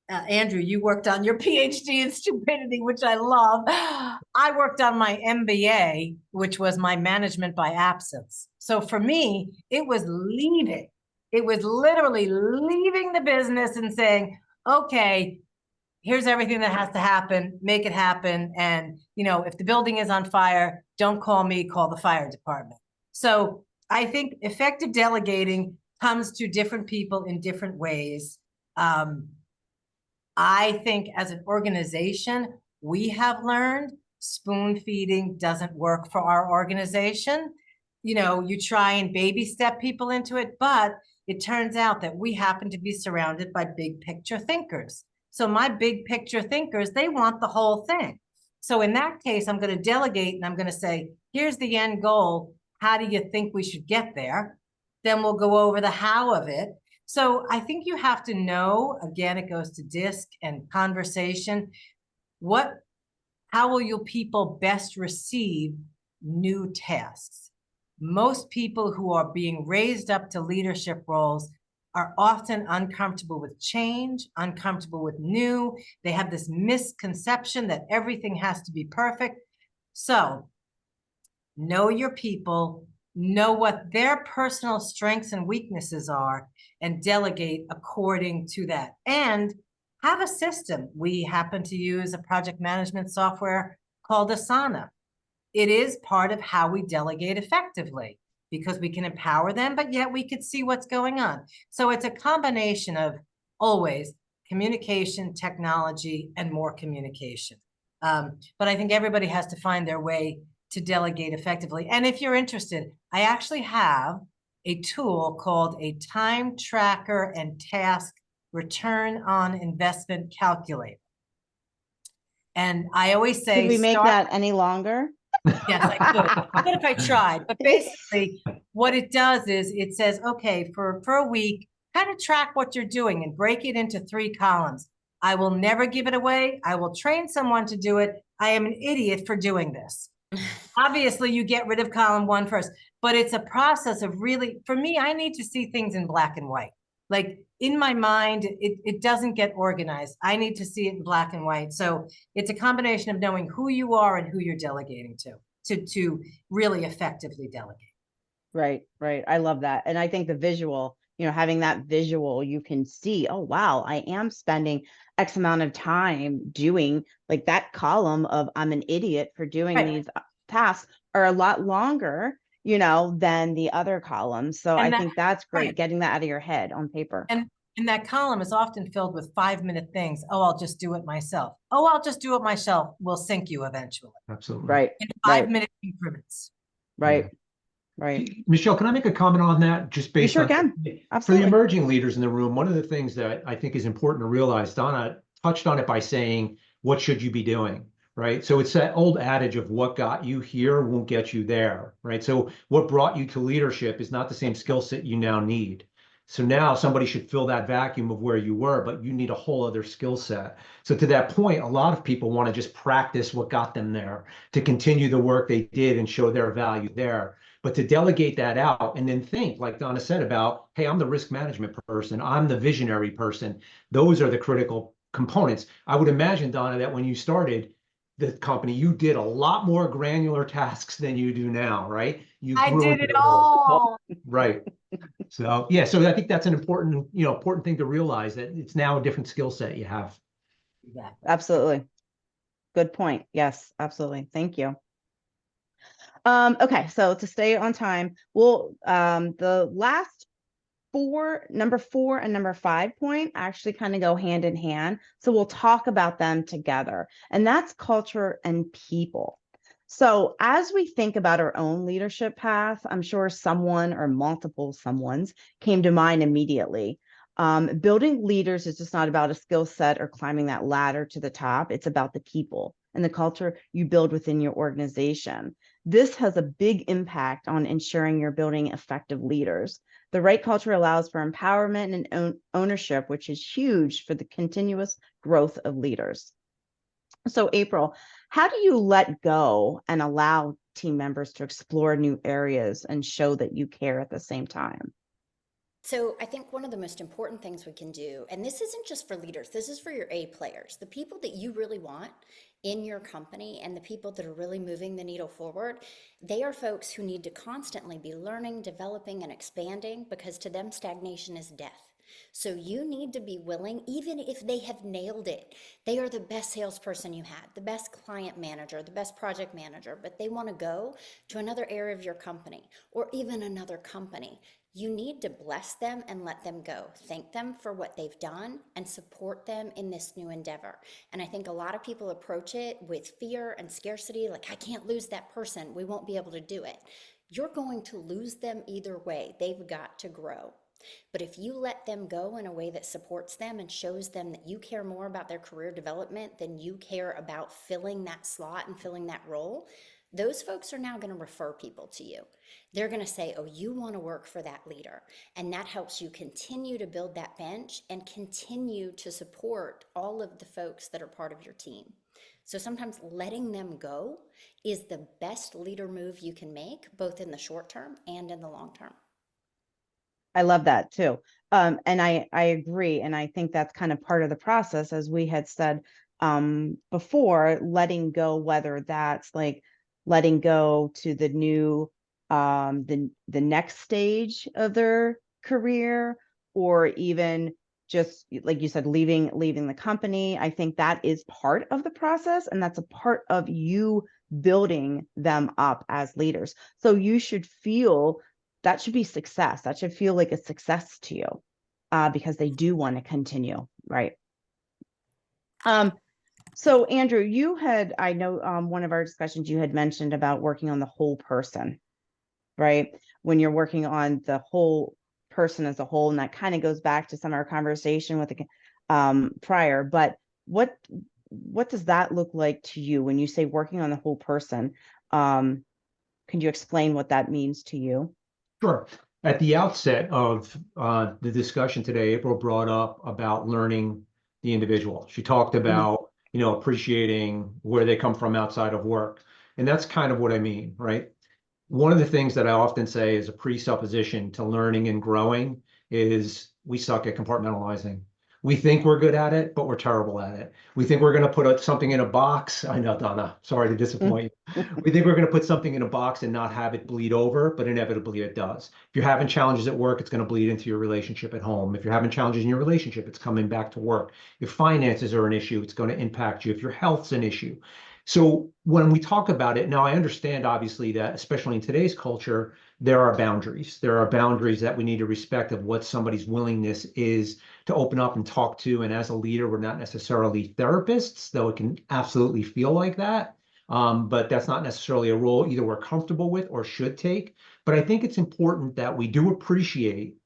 Andrew, you worked on your PhD in stupidity, which I love. I worked on my MBA, which was my management by absence. So for me, it was leaving. It was literally leaving the business and saying, okay, here's everything that has to happen, make it happen. And, if the building is on fire, don't call me, call the fire department. So I think effective delegating comes to different people in different ways. I think as an organization, we have learned spoon feeding doesn't work for our organization. You try and baby step people into it, but it turns out that we happen to be surrounded by big picture thinkers. So my big picture thinkers, they want the whole thing. So in that case, I'm going to delegate and I'm going to say, here's the end goal. How do you think we should get there? Then we'll go over the how of it. So I think you have to know, again, it goes to DISC and conversation. How will your people best receive new tasks? Most people who are being raised up to leadership roles are often uncomfortable with change, uncomfortable with new. They have this misconception that everything has to be perfect. So know your people, know what their personal strengths and weaknesses are, and delegate according to that. And have a system. We happen to use a project management software called Asana. It is part of how we delegate effectively, because we can empower them, but yet we could see what's going on. So it's a combination of always communication, technology, and more communication. But I think everybody has to find their way to delegate effectively. And if you're interested, I actually have a tool called a time tracker and task return on investment calculator. And I always say, Could we make that any longer? Yes, I could. What if I tried? But basically, what it does is it says, okay, for a week, kind of track what you're doing and break it into 3 columns. I will never give it away. I will train someone to do it. I am an idiot for doing this. Obviously, you get rid of column 1 first, but it's a process of really, for me, I need to see things in black and white. Like in my mind, it doesn't get organized. I need to see it in black and white. So it's a combination of knowing who you are and who you're delegating to really effectively delegate. Right. I love that. And I think the visual, having that visual, you can see, oh, wow, I am spending X amount of time doing, like, that column of I'm an idiot for doing these tasks are a lot longer, than the other columns. So I think that's great, getting that out of your head on paper. And that column is often filled with 5-minute things. Oh, I'll just do it myself. Oh, I'll just do it myself will sink you eventually. Absolutely. Right. In 5-minute increments. Right. Yeah. Right. Michelle, can I make a comment on that? Just based sure on can. for the Absolutely. emerging leaders in the room, one of the things that I think is important to realize, Donna touched on it by saying, what should you be doing? Right. So it's that old adage of what got you here won't get you there. Right. So what brought you to leadership is not the same skill set you now need. So now somebody should fill that vacuum of where you were, but you need a whole other skill set. So to that point, a lot of people want to just practice what got them there, to continue the work they did and show their value there. But to delegate that out and then think, like Donna said, about, hey, I'm the risk management person, I'm the visionary person. Those are the critical components. I would imagine, Donna, that when you started the company, you did a lot more granular tasks than you do now, right? I did it all. Right. So yeah, so I think that's an important thing to realize, that it's now a different skill set you have. Exactly. Absolutely. Good point. Yes, absolutely. Thank you. Okay, so to stay on time, the last number 4 and number 5 point actually kind of go hand in hand. So we'll talk about them together, and that's culture and people. So as we think about our own leadership path, I'm sure someone or multiple someones came to mind immediately. Building leaders is just not about a skill set or climbing that ladder to the top. It's about the people and the culture you build within your organization. This has a big impact on ensuring you're building effective leaders. The right culture allows for empowerment and ownership, which is huge for the continuous growth of leaders. So, April, how do you let go and allow team members to explore new areas and show that you care at the same time? So I think one of the most important things we can do, and this isn't just for leaders, this is for your A players, the people that you really want in your company and the people that are really moving the needle forward. They are folks who need to constantly be learning, developing, and expanding, because to them, stagnation is death. So you need to be willing, even if they have nailed it. They are the best salesperson you had, the best client manager, the best project manager, but they want to go to another area of your company or even another company. You need to bless them and let them go. Thank them for what they've done and support them in this new endeavor. And I think a lot of people approach it with fear and scarcity, like, I can't lose that person, we won't be able to do it. You're going to lose them either way. They've got to grow. But if you let them go in a way that supports them and shows them that you care more about their career development than you care about filling that slot and filling that role, those folks are now going to refer people to you. They're going to say, oh, you want to work for that leader. And that helps you continue to build that bench and continue to support all of the folks that are part of your team. So sometimes letting them go is the best leader move you can make, both in the short term and in the long term. I love that too. And I agree. And I think that's kind of part of the process, as we had said before, letting go, whether that's like letting go to the new, the next stage of their career, or even just like you said, leaving the company. I think that is part of the process, and that's a part of you building them up as leaders. So you should feel that should be success. That should feel like a success to you, because they do want to continue, right? So Andrew, I know one of our discussions, you had mentioned about working on the whole person, right? When you're working on the whole person as a whole, and that kind of goes back to some of our conversation with the prior, but what does that look like to you when you say working on the whole person? Can you explain what that means to you? Sure. At the outset of the discussion today, April brought up about learning the individual. She talked about, appreciating where they come from outside of work. And that's kind of what I mean, right? One of the things that I often say is a presupposition to learning and growing is we suck at compartmentalizing. We think we're good at it, but we're terrible at it. We think we're going to put something in a box. I know, Donna, sorry to disappoint you. We think we're going to put something in a box and not have it bleed over, but inevitably it does. If you're having challenges at work, it's going to bleed into your relationship at home. If you're having challenges in your relationship, it's coming back to work. If finances are an issue, it's going to impact you. If your health's an issue. So when we talk about it, now I understand obviously that, especially in today's culture, there are boundaries. There are boundaries that we need to respect of what somebody's willingness is to open up and talk to. And as a leader, we're not necessarily therapists, though it can absolutely feel like that. But that's not necessarily a role either we're comfortable with or should take. But I think it's important that we do appreciate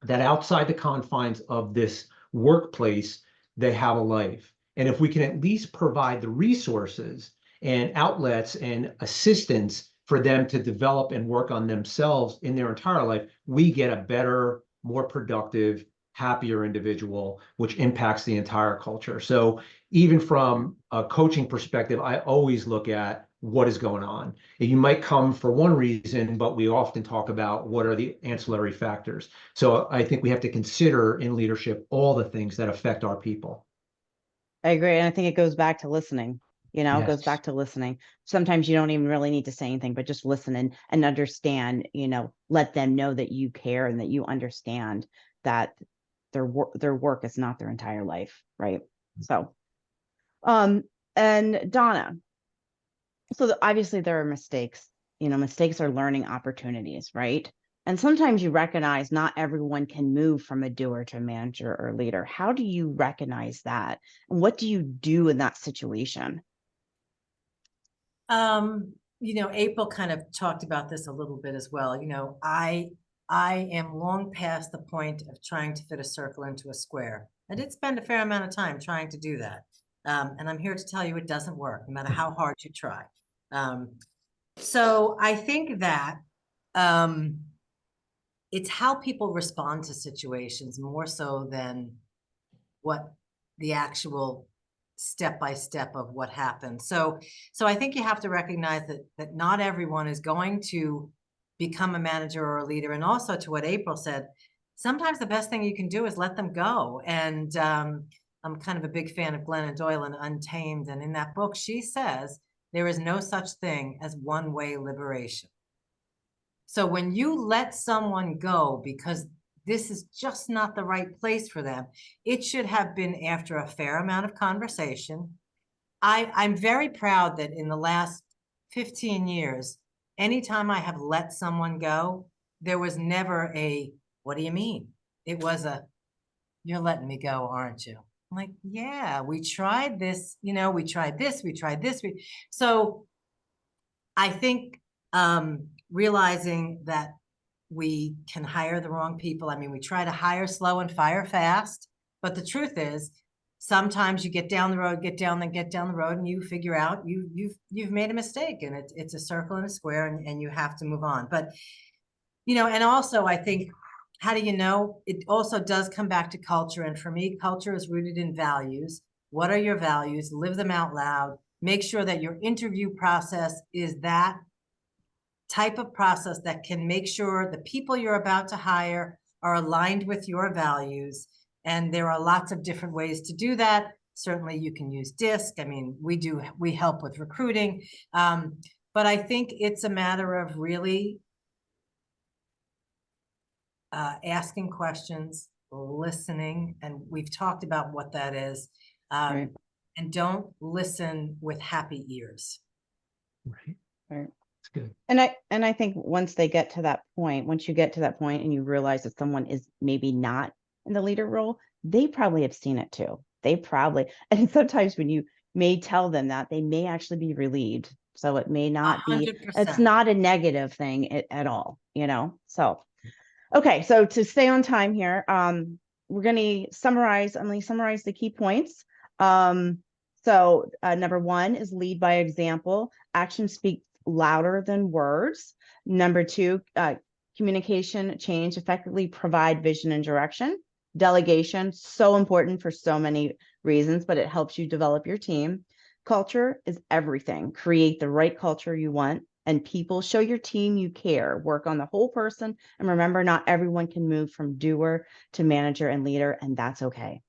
that outside the confines of this workplace, they have a life. And if we can at least provide the resources and outlets and assistance for them to develop and work on themselves in their entire life, we get a better, more productive, happier individual, which impacts the entire culture. So even from a coaching perspective, I always look at what is going on. You might come for one reason, but we often talk about what are the ancillary factors. So I think we have to consider in leadership all the things that affect our people. I agree. And I think it goes back to listening, You know, it goes Yes. back to listening. Sometimes you don't even really need to say anything, but just listen and understand, you know, let them know that you care and that you understand that their work is not their entire life, right? So, and Donna, so obviously there are mistakes. You know, mistakes are learning opportunities, right? And sometimes you recognize not everyone can move from a doer to a manager or leader. How do you recognize that? And what do you do in that situation? You know, April kind of talked about this a little bit as well. You know, I am long past the point of trying to fit a circle into a square. I did spend a fair amount of time trying to do that. And I'm here to tell you it doesn't work, no matter how hard you try. So I think that it's how people respond to situations more so than what the actual step by step of what happened. So I think you have to recognize that not everyone is going to become a manager or a leader. And also to what April said, sometimes the best thing you can do is let them go. And I'm kind of a big fan of Glennon Doyle in Untamed. And in that book, she says there is no such thing as one-way liberation. So when you let someone go because this is just not the right place for them, it should have been after a fair amount of conversation. I'm very proud that in the last 15 years, anytime I have let someone go, there was never a, what do you mean? It was a, you're letting me go, aren't you? I'm like, yeah, we tried this, you know, we tried this. So I think realizing that we can hire the wrong people. I mean, we try to hire slow and fire fast, but the truth is sometimes you get down the road, get down the road, and you figure out you've made a mistake, and it's a circle and a square, and you have to move on. But you know, and also I think, how do you know? It also does come back to culture, and for me, culture is rooted in values. What are your values? Live them out loud. Make sure that your interview process is that type of process that can make sure the people you're about to hire are aligned with your values. And there are lots of different ways to do that. Certainly you can use DISC. I mean, we help with recruiting. But I think it's a matter of really asking questions, listening, and we've talked about what that is. Right. And don't listen with happy ears. Right. Right. It's good. And I think once you get to that point and you realize that someone is maybe not in the leader role, they probably have seen it too. And sometimes when you may tell them that, they may actually be relieved. So it may not be, 100%. it's not a negative thing at all, you know? So, okay. So to stay on time here, we're going to summarize the key points. So number one is lead by example. Actions speak louder than words. Number two, communication change, effectively provide vision and direction. Delegation, so important for so many reasons, but it helps you develop your team. Culture is everything. Create the right culture you want, and people, show your team you care. Work on the whole person, and remember, not everyone can move from doer to manager and leader, and that's okay.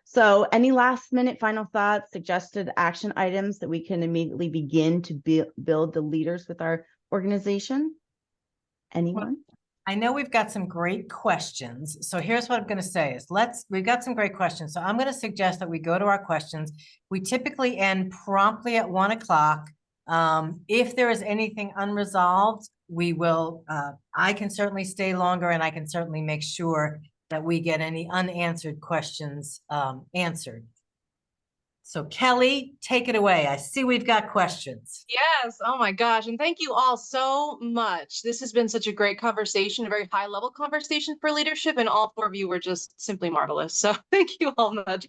So any last minute final thoughts, suggested action items that we can immediately begin to build the leaders with our organization? Anyone? I know we've got some great questions. So here's what I'm going to say is we've got some great questions. So I'm going to suggest that we go to our questions. We typically end promptly at 1 o'clock. If there is anything unresolved, we will, I can certainly stay longer, and I can certainly make sure that we get any unanswered questions answered. So Kelly, take it away. I see we've got questions. Yes. Oh my gosh. And thank you all so much. This has been such a great conversation, a very high level conversation for leadership. And all four of you were just simply marvelous. So thank you all much.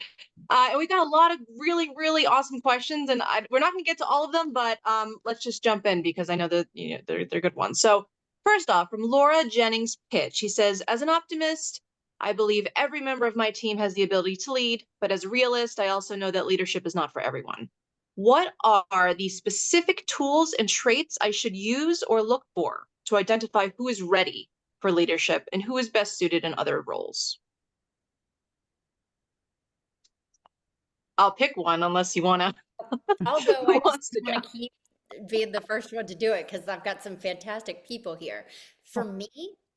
And we got a lot of really, really awesome questions. And we're not going to get to all of them, but let's just jump in because I know that they're good ones. So first off, from Laura Jennings Pitch, she says, as an optimist, I believe every member of my team has the ability to lead, but as a realist, I also know that leadership is not for everyone. What are the specific tools and traits I should use or look for to identify who is ready for leadership and who is best suited in other roles? I'll pick one unless you want to. I'll go. Who I just wants to want go? to keep being the first one to do it because I've got some fantastic people here. For me,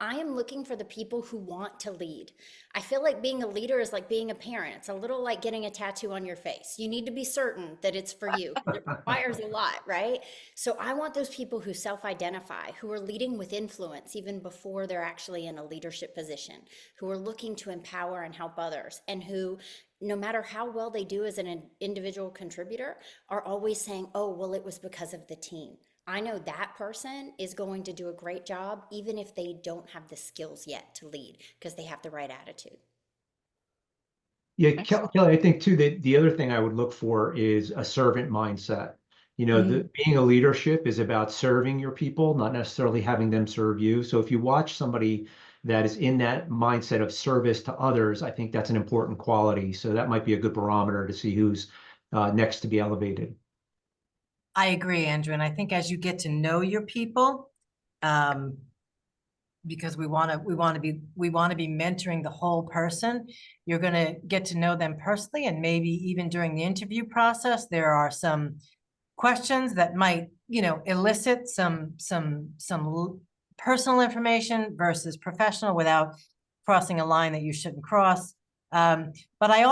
I am looking for the people who want to lead. I feel like being a leader is like being a parent. It's a little like getting a tattoo on your face. You need to be certain that it's for you. It requires a lot, right? So I want those people who self-identify, who are leading with influence even before they're actually in a leadership position, who are looking to empower and help others, and who, no matter how well they do as an individual contributor, are always saying, oh, well, it was because of the team. I know that person is going to do a great job, even if they don't have the skills yet to lead, because they have the right attitude. Yeah, Excellent. Kelly, I think too that the other thing I would look for is a servant mindset. You know, being a leadership is about serving your people, not necessarily having them serve you. So if you watch somebody that is in that mindset of service to others, I think that's an important quality. So that might be a good barometer to see who's next to be elevated. I agree, Andrew. And I think as you get to know your people, because we want to be mentoring the whole person, you're going to get to know them personally, and maybe even during the interview process, there are some questions that might, elicit some personal information versus professional without crossing a line that you shouldn't cross. But I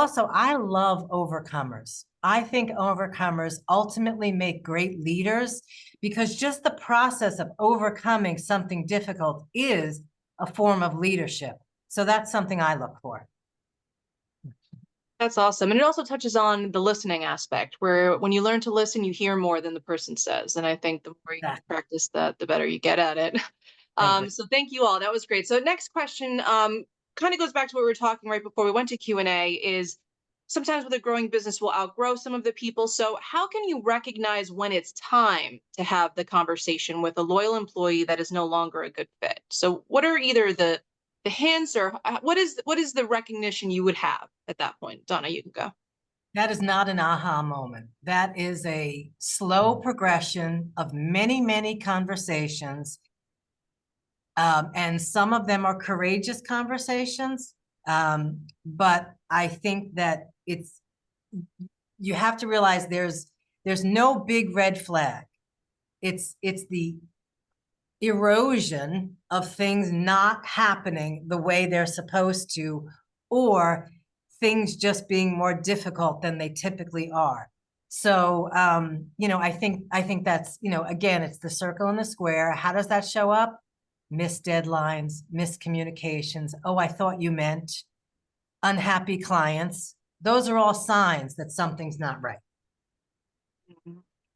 love overcomers. I think overcomers ultimately make great leaders because just the process of overcoming something difficult is a form of leadership. So that's something I look for. That's awesome. And it also touches on the listening aspect, where when you learn to listen, you hear more than the person says. And I think the more you practice that, the better you get at it. So thank you all. That was great. So next question kind of goes back to what we were talking right before we went to Q&A is sometimes with a growing business, we'll outgrow some of the people. So how can you recognize when it's time to have the conversation with a loyal employee that is no longer a good fit? So what are either the hints or what is the recognition you would have at that point? Donna, you can go. That is not an aha moment. That is a slow progression of many, many conversations. And some of them are courageous conversations. But I think that you have to realize there's no big red flag. It's the erosion of things not happening the way they're supposed to, or things just being more difficult than they typically are. So, I think that's, again, it's the circle and the square. How does that show up? Missed deadlines, miscommunications. Oh, I thought you meant. Unhappy clients. Those are all signs that something's not right.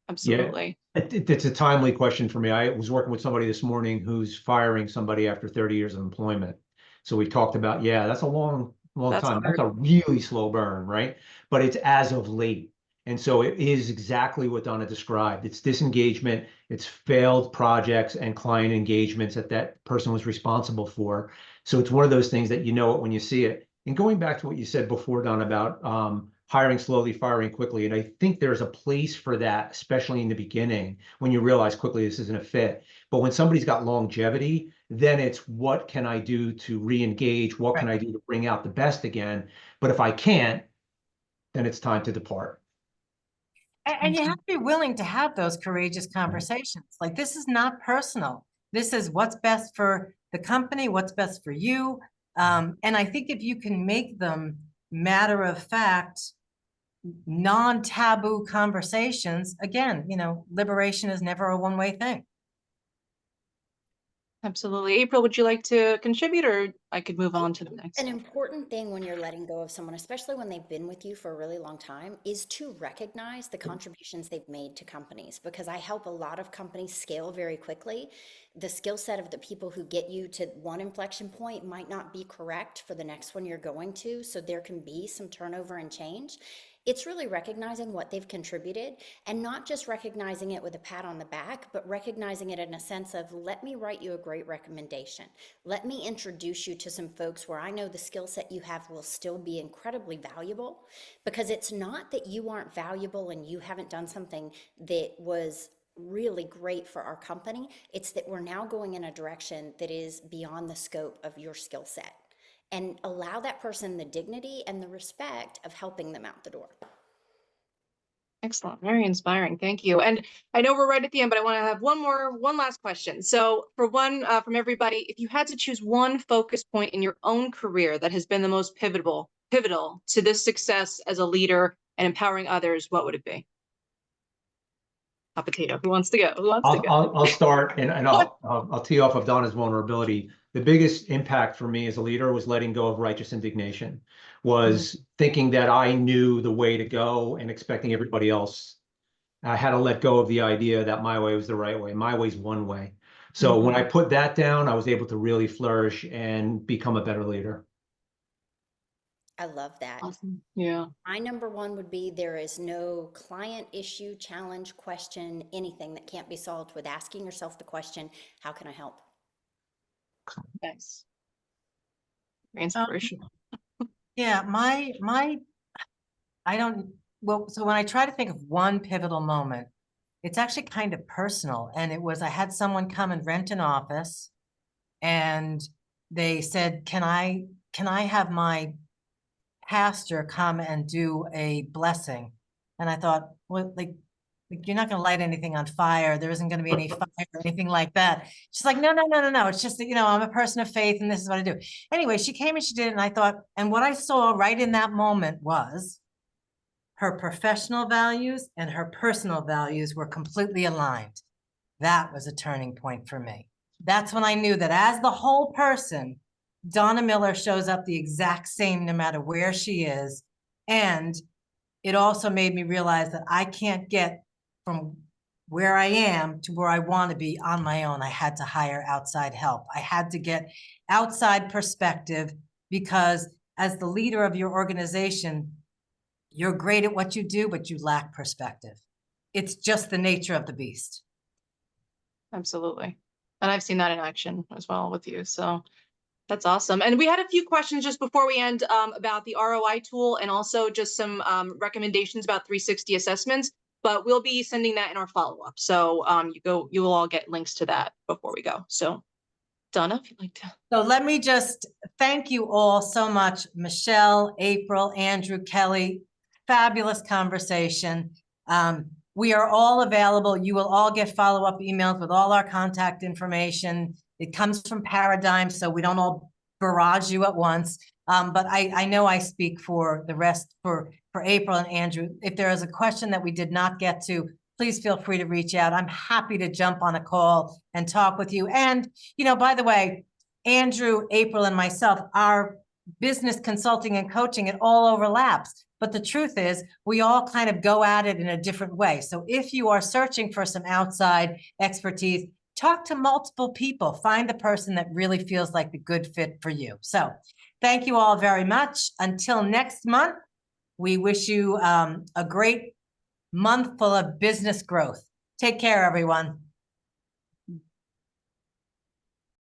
Absolutely. Yeah, it's a timely question for me. I was working with somebody this morning who's firing somebody after 30 years of employment. So we talked about, that's a long That's time. hard. That's a really slow burn, right? But it's as of late. And so it is exactly what Donna described. It's disengagement, it's failed projects and client engagements that person was responsible for. So it's one of those things that you know it when you see it. And going back to what you said before, Don, about hiring slowly, firing quickly. And I think there's a place for that, especially in the beginning, when you realize quickly this isn't a fit. But when somebody's got longevity, then it's what can I do to re-engage? What can I do to bring out the best again? But if I can't, then it's time to depart. And you have to be willing to have those courageous conversations. Like, this is not personal. This is what's best for the company, what's best for you. And I think if you can make them matter of fact, non-taboo conversations, again, liberation is never a one-way thing. Absolutely. April, would you like to contribute, or I could move on to the next? An important thing when you're letting go of someone, especially when they've been with you for a really long time, is to recognize the contributions they've made to companies, because I help a lot of companies scale very quickly. The skill set of the people who get you to one inflection point might not be correct for the next one you're going to, so there can be some turnover and change. It's really recognizing what they've contributed, and not just recognizing it with a pat on the back, but recognizing it in a sense of, let me write you a great recommendation. Let me introduce you to some folks where I know the skill set you have will still be incredibly valuable, because it's not that you aren't valuable and you haven't done something that was really great for our company. It's that we're now going in a direction that is beyond the scope of your skill set, and allow that person the dignity and the respect of helping them out the door. Excellent. Very inspiring. Thank you. And I know we're right at the end, but I want to have one last question. So for from everybody, if you had to choose one focus point in your own career that has been the most pivotal to this success as a leader and empowering others, what would it be? Hot potato. Who wants to go? Who wants to go? I'll start, and I'll tee off of Donna's vulnerability. The biggest impact for me as a leader was letting go of righteous indignation, was thinking that I knew the way to go and expecting everybody else. I had to let go of the idea that my way was the right way. My way's one way. So when I put that down, I was able to really flourish and become a better leader. I love that. Awesome. Yeah. My number one would be there is no client issue, challenge, question, anything that can't be solved with asking yourself the question, how can I help? Nice. Very inspirational. Yeah, so when I try to think of one pivotal moment, it's actually kind of personal. And it was, I had someone come and rent an office and they said, can I have my pastor come and do a blessing? And I thought, well, like you're not going to light anything on fire. There isn't going to be any fire or anything like that. She's like, no. It's just that, I'm a person of faith and this is what I do. Anyway, she came and she did it. And I thought, and what I saw right in that moment was her professional values and her personal values were completely aligned. That was a turning point for me. That's when I knew that as the whole person, Donna Miller shows up the exact same no matter where she is. And it also made me realize that I can't get from where I am to where I want to be on my own. I had to hire outside help. I had to get outside perspective because as the leader of your organization, you're great at what you do, but you lack perspective. It's just the nature of the beast. Absolutely. And I've seen that in action as well with you. So that's awesome. And we had a few questions just before we end about the ROI tool and also just some recommendations about 360 assessments, but we'll be sending that in our follow-up. So you will all get links to that before we go. So Donna, if you'd like to. So let me just thank you all so much. Michelle, April, Andrew, Kelly, fabulous conversation. We are all available. You will all get follow-up emails with all our contact information. It comes from Paradigm, so we don't all barrage you at once. But I know I speak for the rest, for April and Andrew. If there is a question that we did not get to, please feel free to reach out. I'm happy to jump on a call and talk with you. And, by the way, Andrew, April, and myself, our business consulting and coaching, it all overlaps. But the truth is, we all kind of go at it in a different way. So if you are searching for some outside expertise, talk to multiple people. Find the person that really feels like a good fit for you. So thank you all very much. Until next month, we wish you a great month full of business growth. Take care, everyone.